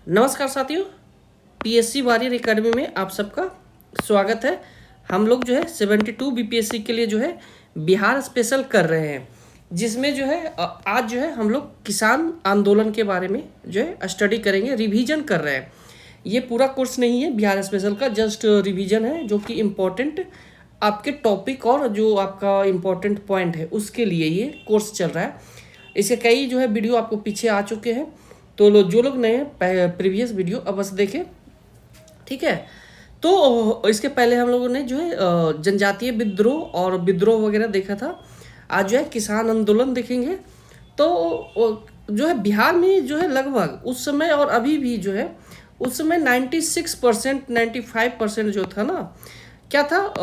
नमस्कार साथियों, PSC warrior academy में आप सबका स्वागत है। हम लोग जो है 72 बीपीएससी के लिए जो है बिहार स्पेशल कर रहे हैं, जिसमें जो है आज जो है हम लोग किसान आंदोलन के बारे में जो है स्टडी करेंगे, रिवीजन कर रहे हैं। ये पूरा कोर्स नहीं है बिहार स्पेशल का, जस्ट रिवीजन है जो कि इम्पोर्टेंट आपके टॉपिक और जो आपका इम्पोर्टेंट पॉइंट है उसके लिए ये कोर्स चल रहा है। इसके कई जो है वीडियो आपको पीछे आ चुके हैं, तो जो लोग नए हैं प्रीवियस वीडियो अवश्य देखें, ठीक है। तो इसके पहले हम लोगों ने जो है जनजातीय विद्रोह और विद्रोह वगैरह देखा था। आज जो है किसान आंदोलन देखेंगे। तो जो है बिहार में जो है लगभग उस समय और अभी भी जो है उस समय 96% 95% जो था ना, क्या था,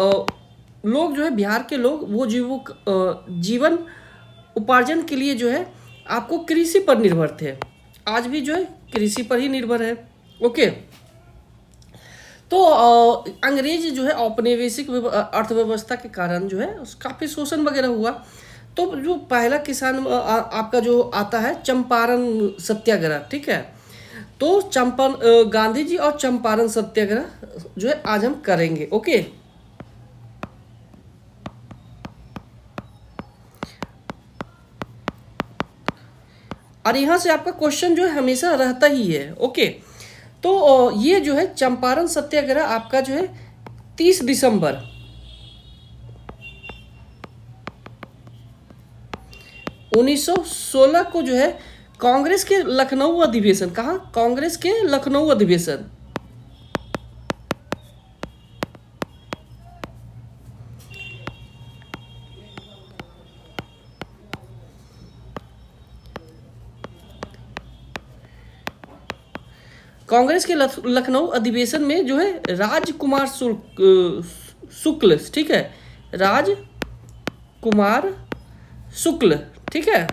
लोग जो है बिहार के लोग वो जीवन उपार्जन के लिए जो है आपको कृषि पर निर्भर थे। आज भी जो है कृषि पर ही निर्भर है। ओके, तो अंग्रेज जो है औपनिवेशिक अर्थव्यवस्था के कारण जो है काफ़ी शोषण वगैरह हुआ। तो जो पहला किसान आपका जो आता है चंपारण सत्याग्रह, ठीक है। तो गांधी जी और चंपारण सत्याग्रह जो है आज हम करेंगे। ओके, और यहाँ से आपका क्वेश्चन जो है हमेशा रहता ही है। ओके, तो ये जो है चंपारण सत्याग्रह आपका जो है 30 दिसंबर 1916 को जो है कांग्रेस के लखनऊ अधिवेशन, कहाँ, कांग्रेस के लखनऊ अधिवेशन, कांग्रेस के लखनऊ अधिवेशन में जो है राजकुमार शुक्ल, ठीक है, राजकुमार शुक्ल, ठीक है,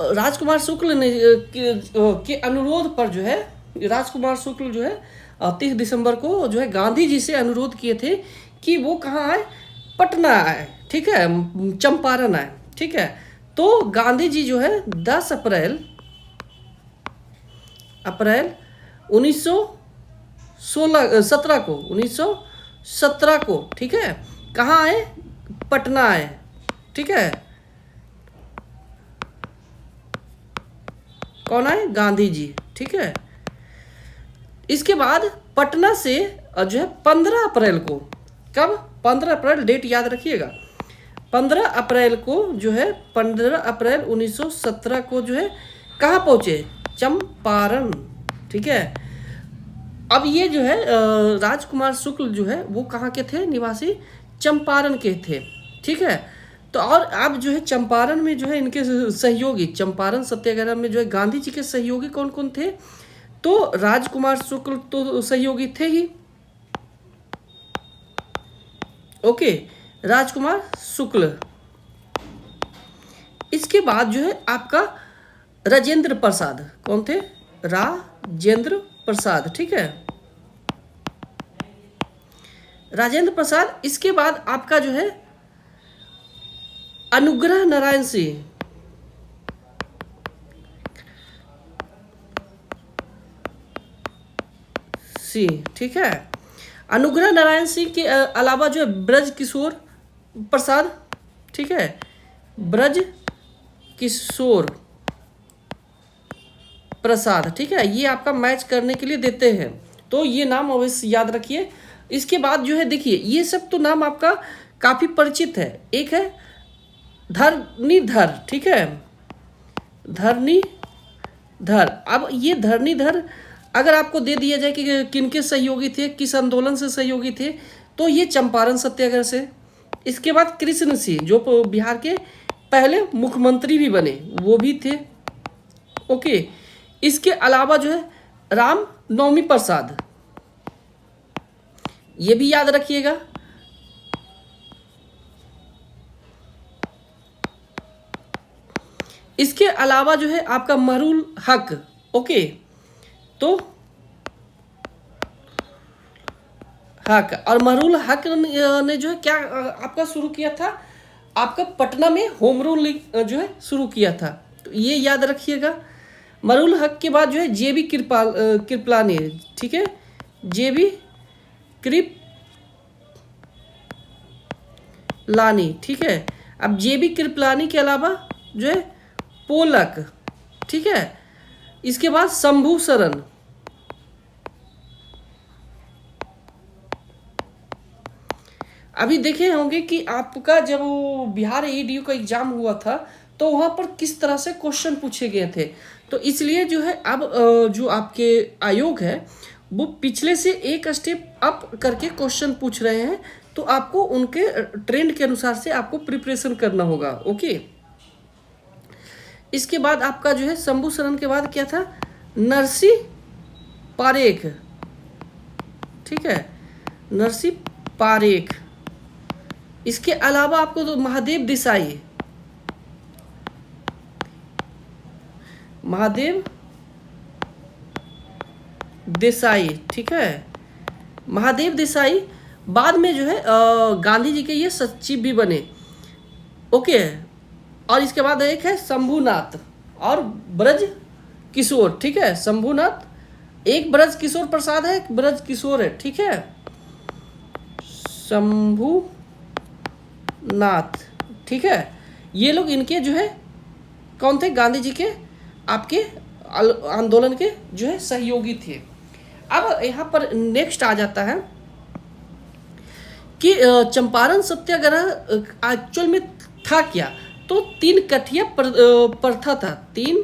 राजकुमार शुक्ल ने के अनुरोध पर जो है राजकुमार शुक्ल जो है 30 दिसंबर को जो है गांधी जी से अनुरोध किए थे कि वो कहाँ आए, पटना आए, ठीक है, चंपारण आए, ठीक है। तो गांधी जी जो है 10 अप्रैल 1917 को, ठीक है, कहाँ आए, पटना आए, ठीक है। कौन आए, गांधी जी, ठीक है। इसके बाद पटना से जो है 15 अप्रैल को, कब, 15 अप्रैल, डेट याद रखिएगा, 15 अप्रैल को जो है 15 अप्रैल 1917 को जो है कहाँ पहुँचे, चंपारण, ठीक है। अब ये जो है राजकुमार शुक्ल जो है वो कहाँ के थे, निवासी चंपारण के थे, ठीक है। तो और अब जो है चंपारण में जो है इनके सहयोगी, चंपारण सत्याग्रह में जो है गांधी जी के सहयोगी कौन कौन थे, तो राजकुमार शुक्ल तो सहयोगी थे ही। ओके, राजकुमार शुक्ल। इसके बाद जो है आपका राजेंद्र प्रसाद, कौन थे, राजेंद्र प्रसाद, ठीक है, राजेंद्र प्रसाद। इसके बाद आपका जो है अनुग्रह नारायण सिंह, ठीक है। अनुग्रह नारायण सिंह के अलावा जो है ब्रज किशोर प्रसाद, ठीक है, ब्रज किशोर प्रसाद, ठीक है। ये आपका मैच करने के लिए देते हैं, तो ये नाम अवश्य याद रखिए। इसके बाद जो है देखिए ये सब तो नाम आपका काफ़ी परिचित है। एक है धरणीधर, ठीक है, धरणीधर। अब ये धरणीधर अगर आपको दे दिया जाए कि किनके सहयोगी थे, किस आंदोलन से सहयोगी थे, तो ये चंपारण सत्याग्रह से। इसके बाद कृष्ण सिंह जो बिहार के पहले मुख्यमंत्री भी बने, वो भी थे। ओके, इसके अलावा जो है राम नवमी प्रसाद, ये भी याद रखिएगा। इसके अलावा जो है आपका महरूल हक, ओके, तो हक, और महरूल हक ने जो है क्या आपका शुरू किया था, आपका पटना में होम रूल जो है शुरू किया था, तो ये याद रखिएगा। मरुल हक के बाद जो है जेबी कृपलानी, ठीक है, जेबी कृपलानी, ठीक है। अब जेबी कृपलानी के अलावा जो है पोलक, ठीक है। इसके बाद शंभू शरण, अभी देखे होंगे कि आपका जब बिहार एडीयू का एग्जाम हुआ था तो वहाँ पर किस तरह से क्वेश्चन पूछे गए थे। तो इसलिए जो है अब जो आपके आयोग है वो पिछले से एक स्टेप अप करके क्वेश्चन पूछ रहे हैं, तो आपको उनके ट्रेंड के अनुसार से आपको प्रिपरेशन करना होगा। ओके, इसके बाद आपका जो है शंभू शरण के बाद क्या था, नरसी पारेख, ठीक है, नरसी पारेख। इसके अलावा आपको तो महादेव देसाई, महादेव देसाई, ठीक है, महादेव देसाई बाद में जो है गांधी जी के ये सचिव भी बने। ओके, और इसके बाद एक है शंभूनाथ और ब्रज किशोर, ठीक है, शंभूनाथ, एक ब्रज किशोर प्रसाद है, एक ब्रज किशोर है, ठीक है, शंभूनाथ, ठीक है। ये लोग इनके जो है कौन थे, गांधी जी के आपके आंदोलन के जो है सहयोगी थे। अब यहाँ पर नेक्स्ट आ जाता है कि चंपारण सत्याग्रह एक्चुअल में था क्या। तो 3 कठिया प्रथा था, 3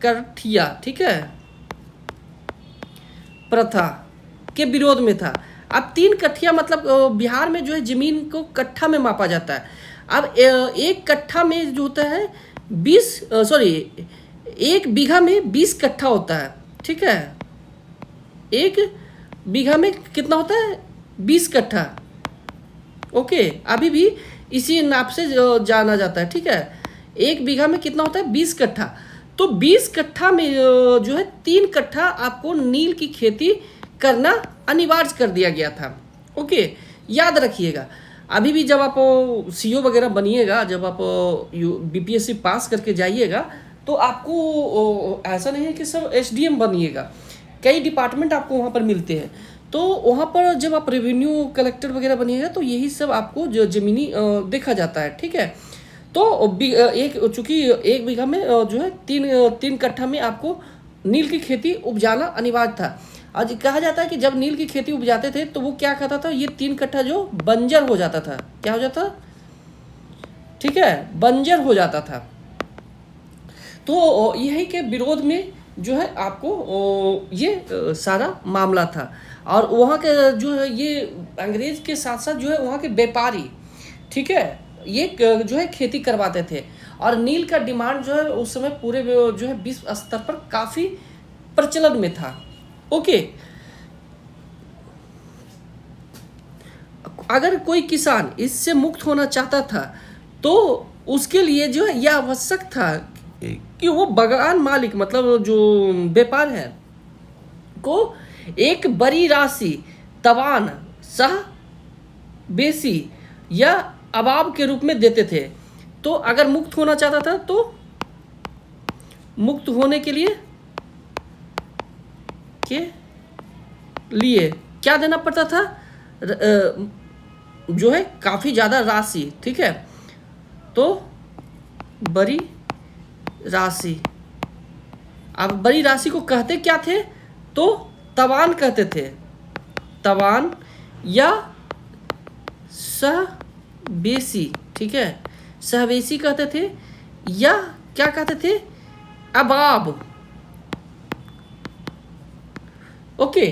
कठिया, ठीक है, प्रथा के विरोध में था। अब 3 कठिया मतलब बिहार में जो है जमीन को कट्ठा में मापा जाता है। अब 1 कट्ठा में जो होता है 1 बीघा में 20 कट्ठा होता है, ठीक है, 1 बीघा में कितना होता है, 20 कट्ठा। ओके, अभी भी इसी नाप से जाना जाता है, ठीक है, 1 बीघा में कितना होता है, 20 कट्ठा। तो 20 कट्ठा में जो है 3 कट्ठा आपको नील की खेती करना अनिवार्य कर दिया गया था। ओके, याद रखिएगा, अभी भी जब आप सीओ वगैरह बनिएगा, जब आप बीपीएससी पास करके जाइएगा, तो आपको ऐसा नहीं है कि सब एसडीएम बनिएगा, कई डिपार्टमेंट आपको वहाँ पर मिलते हैं। तो वहाँ पर जब आप रेवेन्यू कलेक्टर वगैरह बनिएगा तो यही सब आपको जो ज़मीनी देखा जाता है, ठीक है। तो चूँकि 1 बीघा में जो है 3 कट्ठा में आपको नील की खेती उपजाना अनिवार्य था। आज कहा जाता है कि जब नील की खेती उपजाते थे तो वो क्या कहता था, ये 3 कट्ठा जो बंजर हो जाता था, क्या हो जाता, ठीक है, बंजर हो जाता था। तो यही के विरोध में जो है आपको ये सारा मामला था। और वहाँ के जो है ये अंग्रेज के साथ साथ जो है वहाँ के व्यापारी, ठीक है, ये जो है खेती करवाते थे। और नील का डिमांड जो है उस समय पूरे जो है विश्व स्तर पर काफ़ी प्रचलन में था। ओके, अगर कोई किसान इससे मुक्त होना चाहता था तो उसके लिए जो है यह आवश्यक था कि वो बगान मालिक मतलब जो व्यापार है को एक बड़ी राशि तवान सह बेसी या अबाब के रूप में देते थे। तो अगर मुक्त होना चाहता था तो मुक्त होने के लिए क्या देना पड़ता था, जो है काफ़ी ज़्यादा राशि, ठीक है। तो बड़ी राशि, अब बड़ी राशि को कहते क्या थे, तो तवान कहते थे, तवान या सहबेसी, ठीक है, सहबेसी कहते थे, या क्या कहते थे, अबाब। ओके,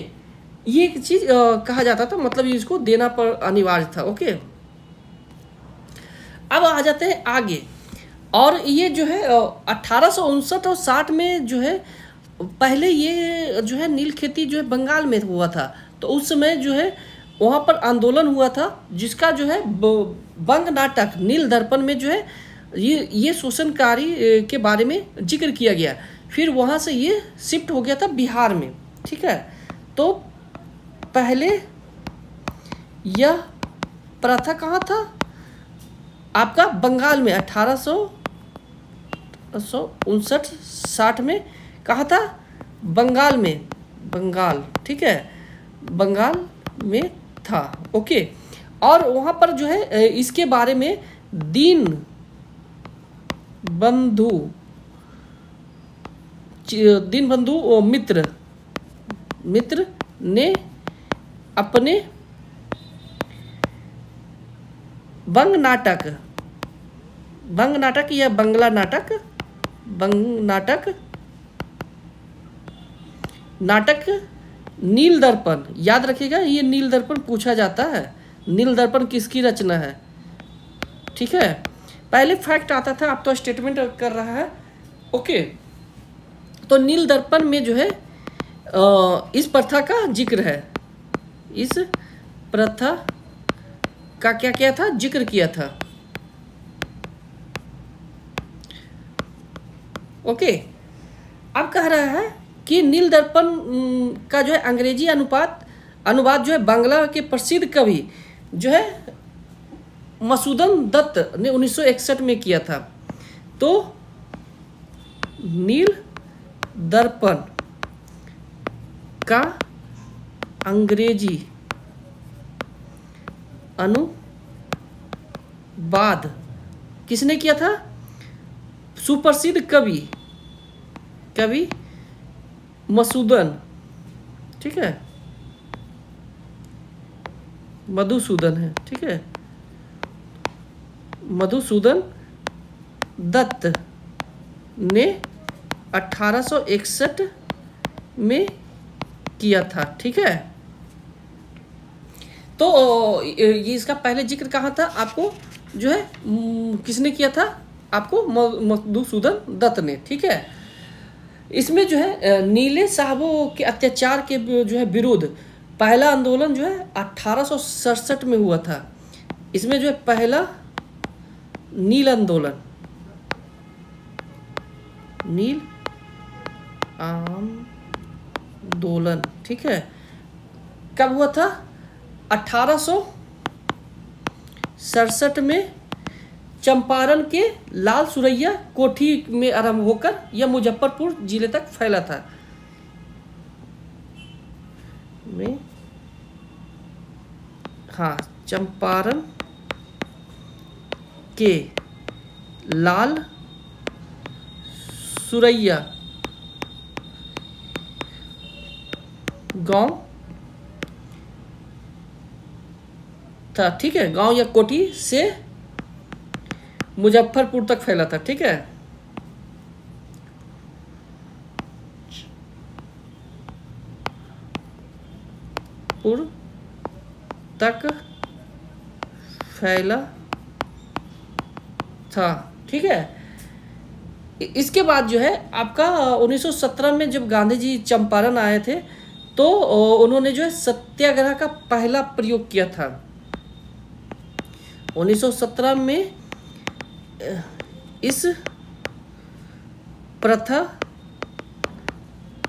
ये एक चीज़ कहा जाता था, मतलब इसको देना पर अनिवार्य था। ओके, अब आ जाते हैं आगे। और ये जो है 1859 और 60 में जो है पहले ये जो है नील खेती जो है बंगाल में हुआ था। तो उस समय जो है वहाँ पर आंदोलन हुआ था, जिसका जो है बंग नाटक नील दर्पण में जो है ये शोषणकारी के बारे में जिक्र किया गया। फिर वहाँ से ये शिफ्ट हो गया था बिहार में, ठीक है। तो पहले यह प्रथा कहाँ था, आपका बंगाल में 1859-60 में कहाँ था? बंगाल में, बंगाल, ठीक है, बंगाल में था। ओके, और वहाँ पर जो है इसके बारे में दीन बंधु मित्र ने अपने बंग नाटक या बंगला नाटक नील दर्पण, याद रखिएगा ये नील दर्पण पूछा जाता है। नील दर्पण किसकी रचना है? ठीक है, पहले फैक्ट आता था, अब तो स्टेटमेंट कर रहा है। ओके, तो नील दर्पण में जो है इस प्रथा का जिक्र है, इस प्रथा का क्या किया था? जिक्र किया था। ओके, अब कह रहा है कि नील दर्पण का जो है अंग्रेजी अनुवाद जो है बांग्ला के प्रसिद्ध कवि जो है मधुसूदन दत्त ने 1961 में किया था। तो नील दर्पण का अंग्रेजी अनुवाद किसने किया था? सुप्रसिद्ध कवि मधुसूदन, ठीक है, मधुसूदन है, ठीक है, मधुसूदन दत्त ने 1861 में किया था। ठीक है, तो ये इसका पहले जिक्र कहाँ था? आपको जो है किसने किया था? आपको मधुसूदन दत्त ने। ठीक है, इसमें जो है नीले साहबों के अत्याचार के जो है विरुद्ध पहला आंदोलन जो है 1867 में हुआ था। इसमें जो है पहला नील आंदोलन, नील आंदोलन, ठीक है, कब हुआ था? 1867 में चंपारण के लाल सुरैया कोठी में आरंभ होकर यह मुजफ्फरपुर जिले तक फैला था। में हाँ, चंपारण के लाल सुरैया गांव था। ठीक है, गांव या कोठी से मुजफ्फरपुर तक फैला था। ठीक है, पुर तक फैला था। ठीक है, इसके बाद जो है आपका 1917 में जब गांधी जी चंपारण आए थे तो उन्होंने जो है सत्याग्रह का पहला प्रयोग किया था। 1917 में इस प्रथा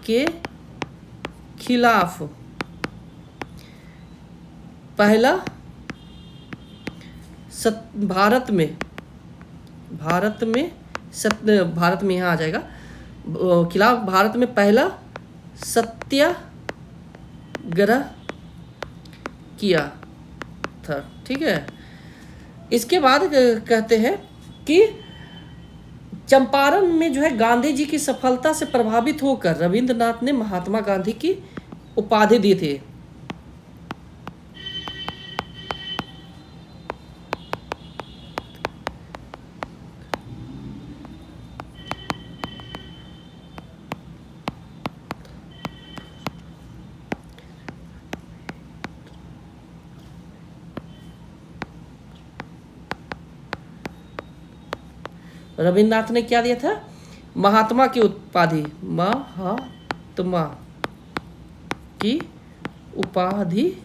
के खिलाफ पहला भारत में यहाँ आ जाएगा, खिलाफ भारत में पहला सत्याग्रह किया था। ठीक है, इसके बाद कहते हैं कि चंपारण में जो है गांधी जी की सफलता से प्रभावित होकर रविंद्रनाथ ने महात्मा गांधी की उपाधि दी थी। रविन्द्रनाथ ने क्या दिया था? महात्मा की उपाधि, महात्मा की उपाधि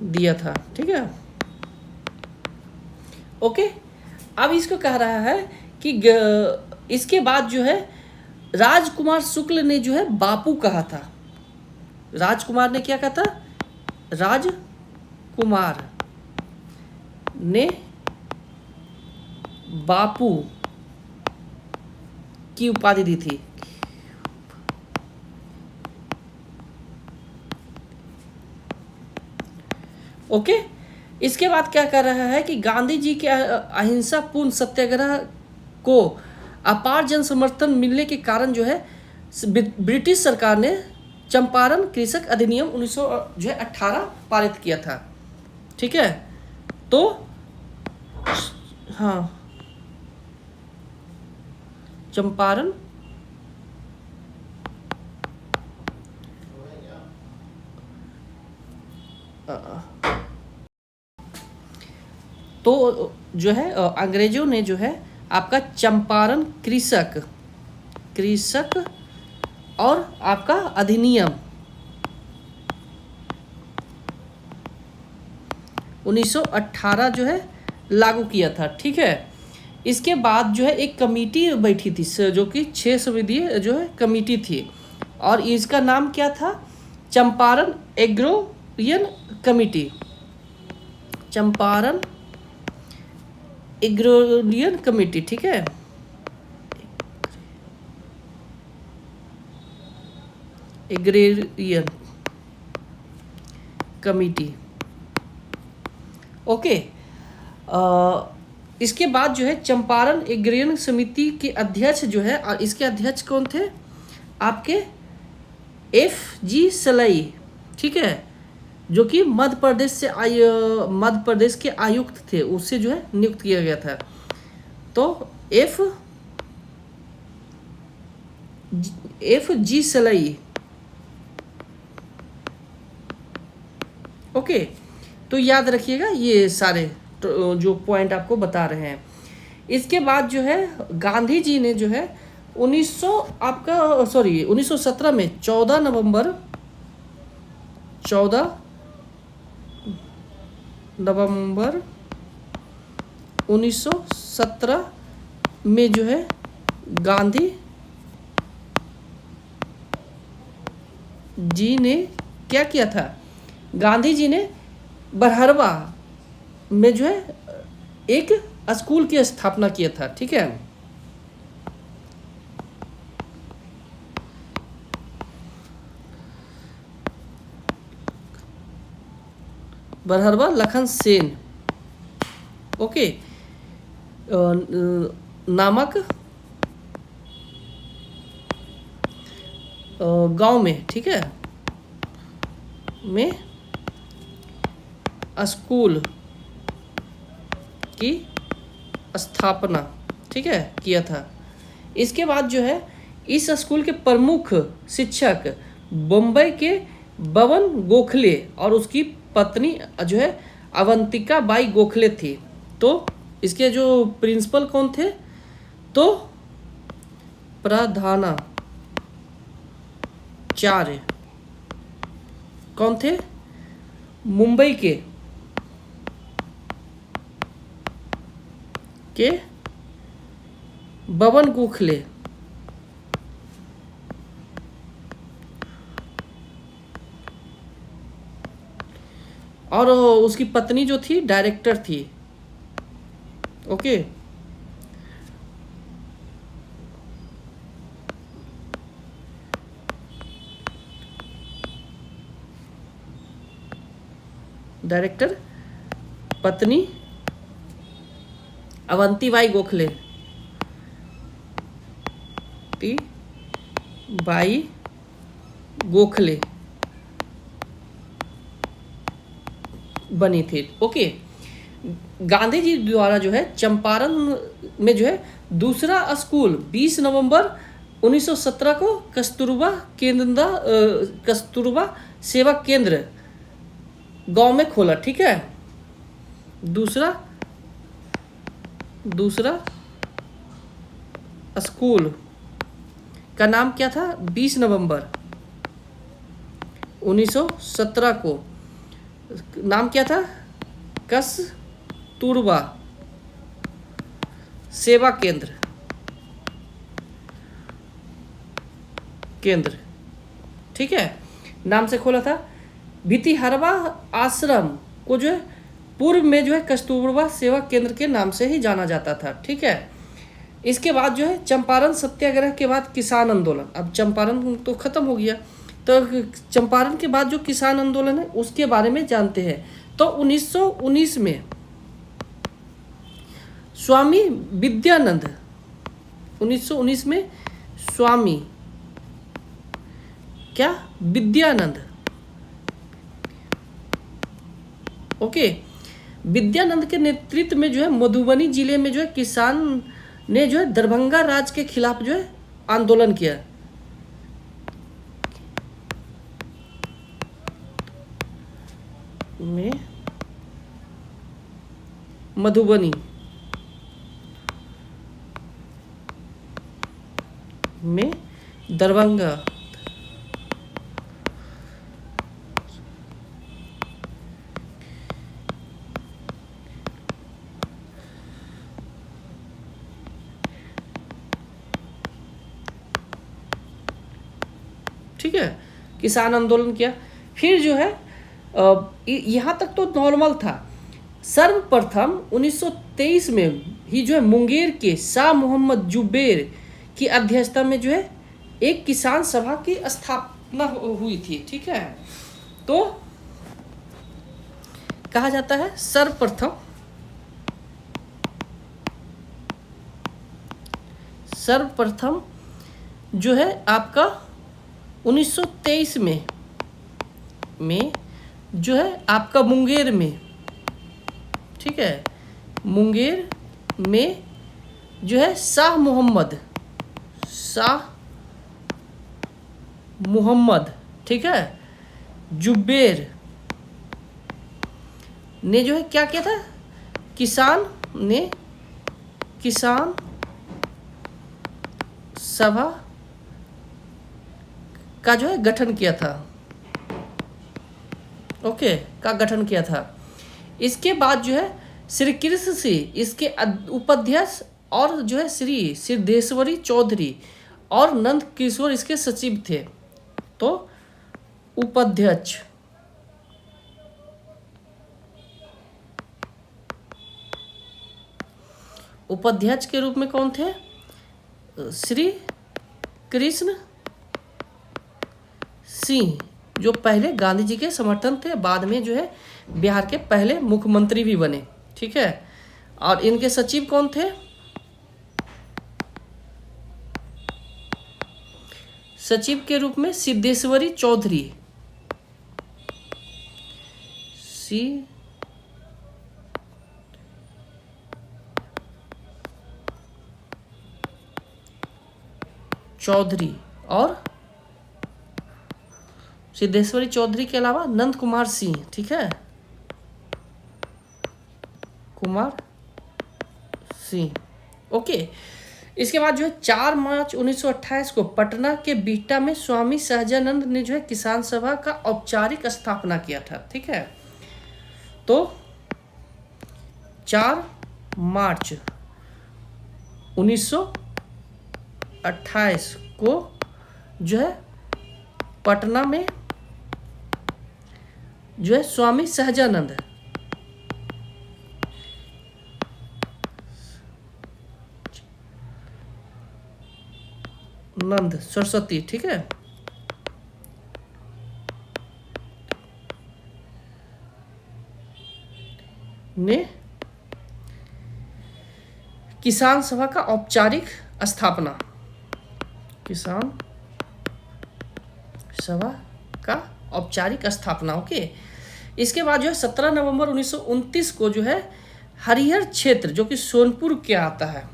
दिया था। ठीक है, ओके, अब इसको कह रहा है कि इसके बाद जो है राजकुमार शुक्ल ने जो है बापू कहा था। राजकुमार ने क्या कहा था? राजकुमार ने बापू की उपाधि दी थी। ओके। इसके बाद क्या कर रहा है कि गांधी जी के अहिंसापूर्ण सत्याग्रह को अपार जन समर्थन मिलने के कारण जो है ब्रिटिश सरकार ने चंपारण कृषक अधिनियम 1918 पारित किया था। ठीक है, तो हाँ, चंपारण तो जो है अंग्रेजों ने जो है आपका चंपारण कृषक और आपका अधिनियम 1918 जो है लागू किया था। ठीक है, इसके बाद जो है एक कमेटी बैठी थी जो कि 6 सदस्यीय जो है कमेटी थी, और इसका नाम क्या था? चंपारण एग्रोरियन कमेटी। चंपारण एग्रोरियन कमेटी। ठीक है, एग्रेरियन कमेटी। ओके। इसके बाद जो है चंपारण एग्रेरियन समिति के अध्यक्ष जो है, इसके अध्यक्ष कौन थे? आपके FG सलई। ठीक है, जो कि मध्य प्रदेश के आयुक्त थे, उससे जो है नियुक्त किया गया था। तो FG सलई। ओके, तो याद रखिएगा ये सारे जो पॉइंट आपको बता रहे हैं। इसके बाद जो है गांधी जी ने जो है 1917 में 14 नवंबर 1917 में जो है गांधी जी ने क्या किया था? गांधी जी ने बरहरवा में जो है एक स्कूल की स्थापना किया था। ठीक है, बरहरवा लखन सेन ओके नामक गांव में, ठीक है, में स्कूल की स्थापना, ठीक है, किया था। इसके बाद जो है इस स्कूल के प्रमुख शिक्षक बम्बई के बबन गोखले और उसकी पत्नी जो है अवंतिका बाई गोखले थी। तो इसके जो प्रिंसिपल कौन थे? तो प्रधानाचार्य कौन थे? मुंबई के बबन गोखले और उसकी पत्नी जो थी डायरेक्टर थी। ओके, डायरेक्टर पत्नी अवंतीबाई गोखले, बाई गोखले बनी थी। ओके, गांधी जी द्वारा जो है चंपारण में जो है दूसरा स्कूल 20 नवंबर 1917 को कस्तूरबा सेवा केंद्र गांव में खोला। ठीक है, दूसरा स्कूल का नाम क्या था? 20 नवंबर 1917 को नाम क्या था? कस्तूरबा सेवा केंद्र, ठीक है, नाम से खोला था। भितिहरवा आश्रम को जो है पूर्व में जो है कस्तूरबा सेवा केंद्र के नाम से ही जाना जाता था। ठीक है, इसके बाद जो है चंपारण सत्याग्रह के बाद किसान आंदोलन। अब चंपारण तो खत्म हो गया, तो चंपारण के बाद जो किसान आंदोलन है उसके बारे में जानते हैं। तो 1919 में स्वामी विद्यानंद, 1919 में स्वामी क्या विद्यानंद, ओके, विद्यानंद के नेतृत्व में जो है मधुबनी जिले में जो है किसान ने जो है दरभंगा राज के खिलाफ जो है आंदोलन किया। में मधुबनी में दरभंगा ठीक है, किसान आंदोलन किया। फिर जो है यहाँ तक तो नॉर्मल था। सर्वप्रथम 1923 में ही जो है मुंगेर के शाह मोहम्मद जुबैर की अध्यक्षता में जो है एक किसान सभा की स्थापना हुई थी। ठीक है, तो कहा जाता है सर्वप्रथम जो है आपका 1923 में जो है आपका मुंगेर में, ठीक है, मुंगेर में जो है शाह मोहम्मद ठीक है जुबैर ने जो है क्या किया था, किसान सभा का जो है गठन किया था। ओके, का गठन किया था। इसके बाद जो है श्री कृष्ण सिंह इसके उपाध्यक्ष और जो है श्री सिद्धेश्वरी चौधरी और नंद किशोर इसके सचिव थे। तो उपाध्यक्ष के रूप में कौन थे, श्री कृष्ण सिंह जो पहले गांधी जी के समर्थन थे, बाद में जो है बिहार के पहले मुख्यमंत्री भी बने। ठीक है, और इनके सचिव कौन थे, सचिव के रूप में सिद्धेश्वरी चौधरी, चौधरी और सिद्धेश्वरी चौधरी के अलावा नंद कुमार सिंह। ठीक है, कुमार सिंह। ओके, इसके बाद जो है 4 मार्च 1928 को पटना के बिहटा में स्वामी सहजानंद ने जो है किसान सभा का औपचारिक स्थापना किया था। ठीक है, तो 4 मार्च 1928 को जो है पटना में जो है स्वामी सहजानंद नंद सरस्वती, ठीक है, ने किसान सभा का औपचारिक स्थापना, किसान सभा का औपचारिक स्थापना। ओके, इसके बाद जो है 17 नवंबर 1929 को जो है हरिहर क्षेत्र जो कि सोनपुर के आता है।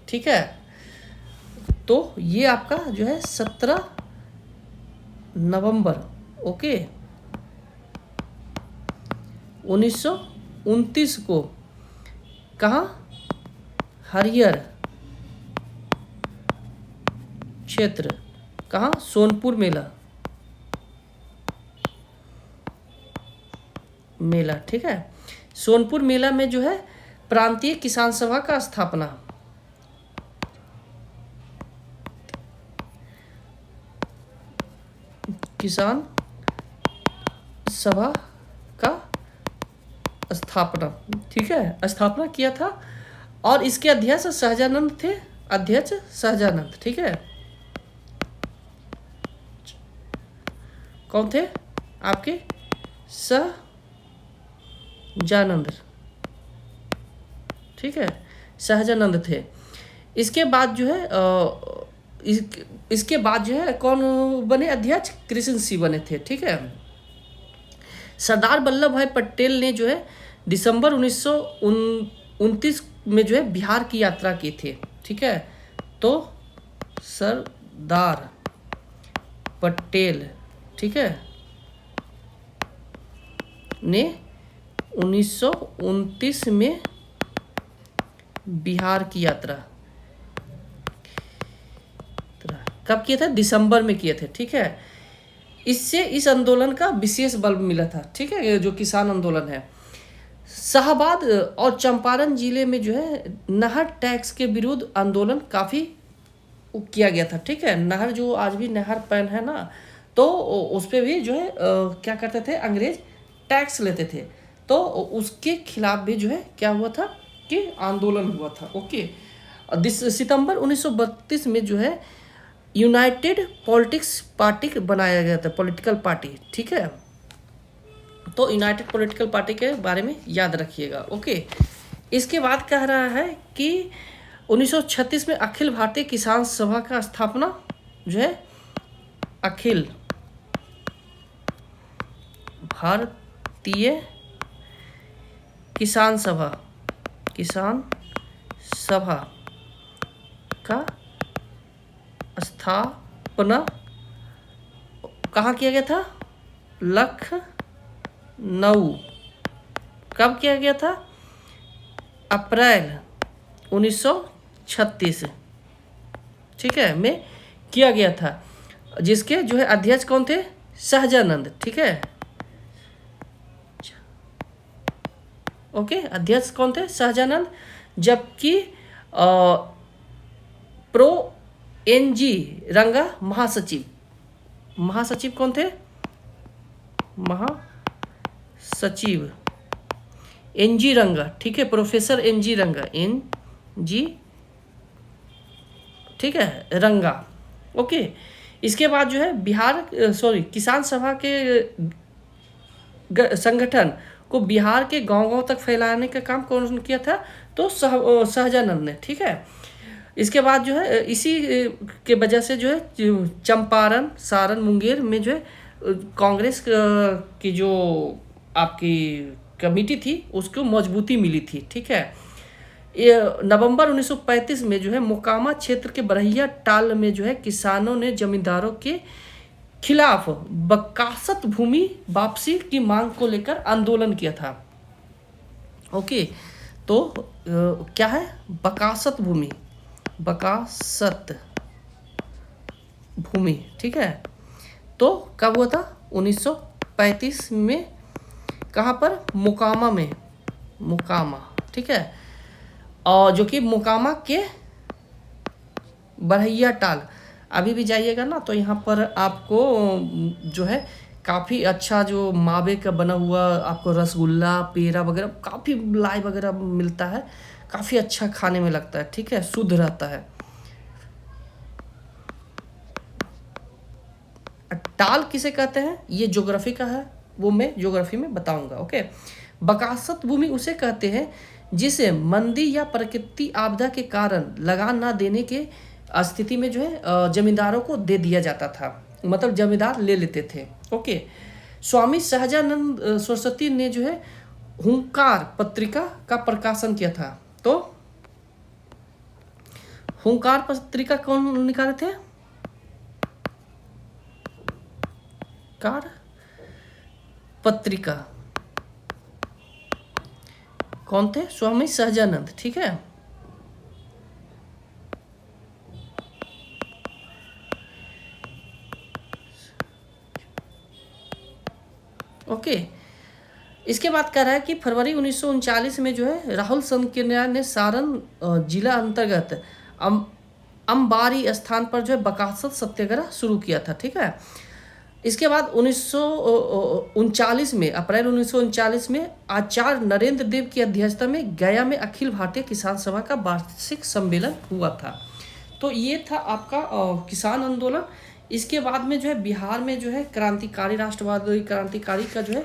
ठीक है, तो ये आपका जो है 17 नवंबर ओके 1929 को कहाँ, हरिहर क्षेत्र, कहाँ, सोनपुर मेला। ठीक है, सोनपुर मेला में जो है प्रांतीय किसान सभा का स्थापना, किसान सभा का स्थापना, ठीक है, स्थापना किया था। और इसके अध्यक्ष सहजानंद थे, अध्यक्ष सहजानंद। ठीक है, कौन थे आपके, जानंद, ठीक है, सहजानंद थे। इसके बाद जो है इसके बाद जो है कौन बने अध्यक्ष? कृष्ण सिंह बने थे, ठीक है। सरदार वल्लभ भाई पटेल ने जो है दिसंबर 1929 में जो है बिहार की यात्रा की थी, ठीक है। तो सरदार पटेल, ठीक है, ने 1929 में बिहार की यात्रा कब किए थे? दिसंबर में किए थे, ठीक है। इससे इस आंदोलन का विशेष बल मिला था, ठीक है, जो किसान आंदोलन है। शाहाबाद और चंपारण जिले में जो है नहर टैक्स के विरुद्ध आंदोलन काफ़ी किया गया था, ठीक है। नहर जो आज भी नहर पैन है ना, तो उस पर भी जो है क्या करते थे? अंग्रेज टैक्स लेते थे, तो उसके खिलाफ भी जो है क्या हुआ था कि आंदोलन हुआ था। ओके, सितंबर 1932 में जो है यूनाइटेड पॉलिटिक्स पार्टी बनाया गया था, पॉलिटिकल पार्टी, ठीक है। तो यूनाइटेड पॉलिटिकल पार्टी के बारे में याद रखिएगा। ओके, इसके बाद कह रहा है कि 1936 में अखिल भारतीय किसान सभा का स्थापना जो है अखिल भारतीय किसान सभा का स्थापना कहाँ किया गया था? लखनऊ। कब किया गया था? अप्रैल 1936, ठीक है, में किया गया था। जिसके जो है अध्यक्ष कौन थे? सहजानंद, ठीक है। ओके, अध्यक्ष कौन थे? सहजानंद। जबकि प्रो एनजी रंगा महासचिव कौन थे? महासचिव एनजी रंगा, ठीक है, प्रोफेसर एनजी रंगा, एनजी, ठीक है, रंगा। ओके, इसके बाद जो है किसान सभा के संगठन को बिहार के गांव-गांव तक फैलाने का काम कौन किया था? तो सहजानंद ने, ठीक है। इसके बाद जो है इसी के वजह से जो है चंपारण, सारण, मुंगेर में जो है कांग्रेस की जो आपकी कमेटी थी उसको मजबूती मिली थी, ठीक है। ये नवंबर 1935 में जो है मोकामा क्षेत्र के बरहिया टाल में जो है किसानों ने जमींदारों के खिलाफ बकासत भूमि वापसी की मांग को लेकर आंदोलन किया था। ओके, तो क्या है? बकासत भूमि, ठीक है। तो कब हुआ था? 1935 में। कहाँ पर? मोकामा, ठीक है। और जो कि मोकामा के बरहिया टाल, अभी भी जाइएगा ना तो यहाँ पर आपको जो है काफ़ी अच्छा जो मावे का बना हुआ आपको रसगुल्ला, पेड़ा वगैरह, काफ़ी लाई वगैरह मिलता है, काफ़ी अच्छा खाने में लगता है, ठीक है, शुद्ध रहता है। टाल किसे कहते हैं? ये ज्योग्राफी का है, वो मैं ज्योग्राफी में बताऊंगा। ओके, बकासत भूमि उसे कहते हैं जिसे मंदी या प्रकृति आपदा के कारण लगान ना देने के स्थिति में जो है जमींदारों को दे दिया जाता था, मतलब जमींदार ले लेते थे। ओके, स्वामी सहजानंद सरस्वती ने जो है हुंकार पत्रिका का प्रकाशन किया था। तो हुंकार पत्रिका कौन निकाले थे? कार पत्रिका कौन थे? स्वामी सहजानंद, ठीक है। ओके, इसके बाद कह रहा है कि फरवरी 1939 में जो है राहुल संकिया ने सारण जिला अंतर्गत अंबारी स्थान पर जो है बकासत सत्याग्रह शुरू किया था, ठीक है। इसके बाद 1939 में, अप्रैल 1939 में आचार्य नरेंद्र देव की अध्यक्षता में गया में अखिल भारतीय किसान सभा का वार्षिक सम्मेलन हुआ था। तो ये था आपका किसान आंदोलन। इसके बाद में जो है बिहार में जो है क्रांतिकारी, राष्ट्रवादी क्रांतिकारी का जो है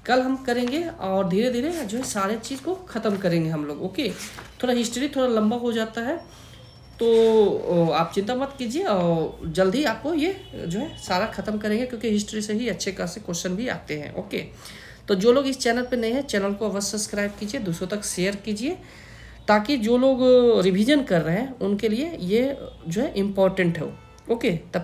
कल हम करेंगे और धीरे धीरे जो है सारे चीज़ को ख़त्म करेंगे हम लोग। ओके, थोड़ा हिस्ट्री थोड़ा लंबा हो जाता है, तो आप चिंता मत कीजिए और जल्द ही आपको ये जो है सारा ख़त्म करेंगे, क्योंकि हिस्ट्री से ही अच्छे खासे क्वेश्चन भी आते हैं। ओके, तो जो लोग इस चैनल पे नए हैं, चैनल को अवश्य सब्सक्राइब कीजिए, दूसरों तक शेयर कीजिए, ताकि जो लोग रिवीजन कर रहे हैं उनके लिए ये जो है इम्पोर्टेंट हो। ओके, तब